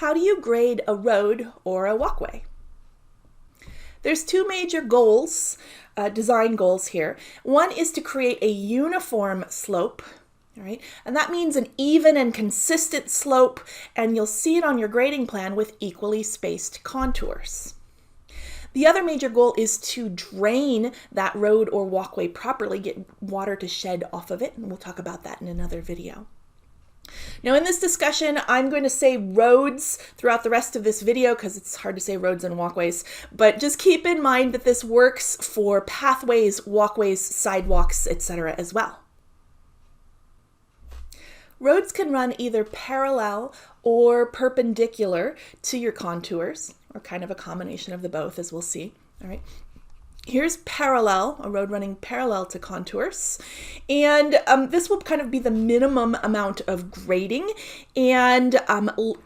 how do you grade a road or a walkway? There's two major goals, design goals here. One is to create a uniform slope, all right? And that means an even and consistent slope, and you'll see it on your grading plan with equally spaced contours. The other major goal is to drain that road or walkway properly, get water to shed off of it, and we'll talk about that in another video. Now in this discussion, I'm going to say roads throughout the rest of this video because it's hard to say roads and walkways, but just keep in mind that this works for pathways, walkways, sidewalks, etc. as well. Roads can run either parallel or perpendicular to your contours, or kind of a combination of the both, as we'll see. All right. Here's parallel, a road running parallel to contours, and this will kind of be the minimum amount of grading and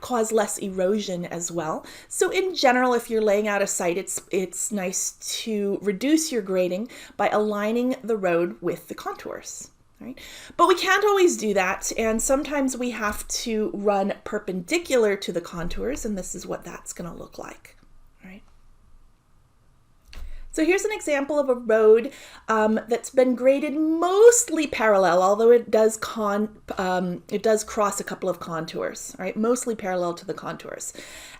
cause less erosion as well. So in general, if you're laying out a site, it's nice to reduce your grading by aligning the road with the contours. Right? But we can't always do that, and sometimes we have to run perpendicular to the contours, and this is what that's going to look like. Right? So here's an example of a road that's been graded mostly parallel, although it does cross a couple of contours, right? Mostly parallel to the contours.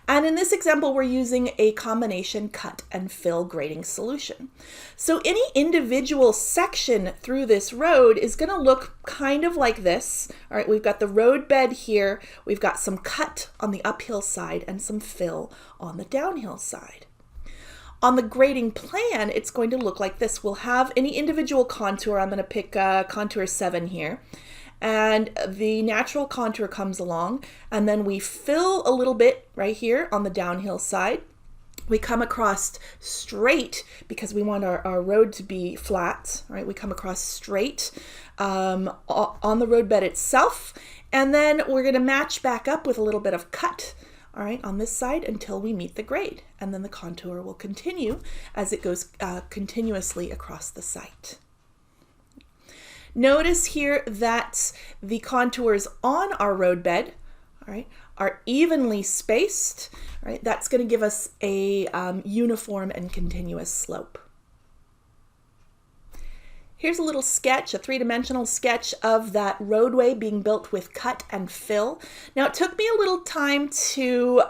And in this example, we're using a combination cut and fill grading solution. So any individual section through this road is going to look kind of like this. All right, we've got the road bed here, we've got some cut on the uphill side and some fill on the downhill side. On the grading plan, it's going to look like this. We'll have any individual contour. I'm going to pick contour 7 here. And the natural contour comes along, and then we fill a little bit right here on the downhill side. We come across straight because we want our road to be flat, right? We come across straight on the road bed itself, and then we're going to match back up with a little bit of cut, all right, on this side until we meet the grade, and then the contour will continue as it goes continuously across the site. Notice here that the contours on our road bed, all right, are evenly spaced. All right, that's going to give us a uniform and continuous slope. Here's a little sketch, a three-dimensional sketch of that roadway being built with cut and fill. Now, it took me a little time to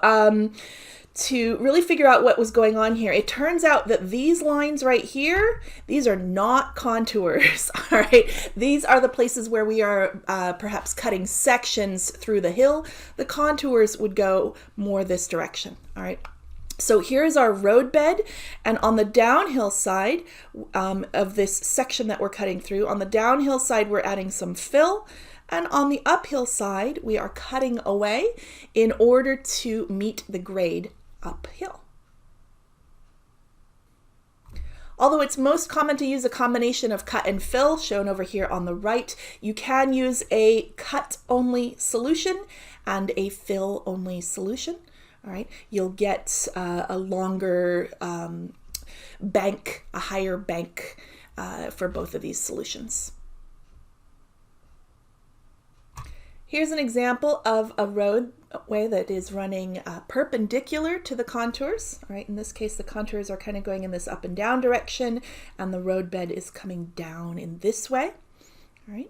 really figure out what was going on here. It turns out that these lines right here, these are not contours, all right? These are the places where we are perhaps cutting sections through the hill. The contours would go more this direction, all right? So here's our road bed, and on the downhill side of this section that we're cutting through, on the downhill side we're adding some fill, and on the uphill side we are cutting away in order to meet the grade uphill. Although it's most common to use a combination of cut and fill, shown over here on the right, you can use a cut-only solution and a fill-only solution. All right, you'll get a longer bank, a higher bank for both of these solutions. Here's an example of a roadway that is running perpendicular to the contours. All right, in this case, the contours are kind of going in this up and down direction, and the road bed is coming down in this way. All right.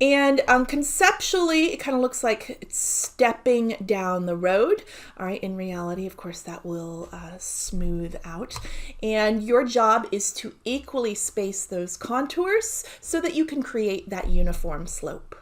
And conceptually, it kind of looks like it's stepping down the road. All right, in reality, of course, that will smooth out. And your job is to equally space those contours so that you can create that uniform slope.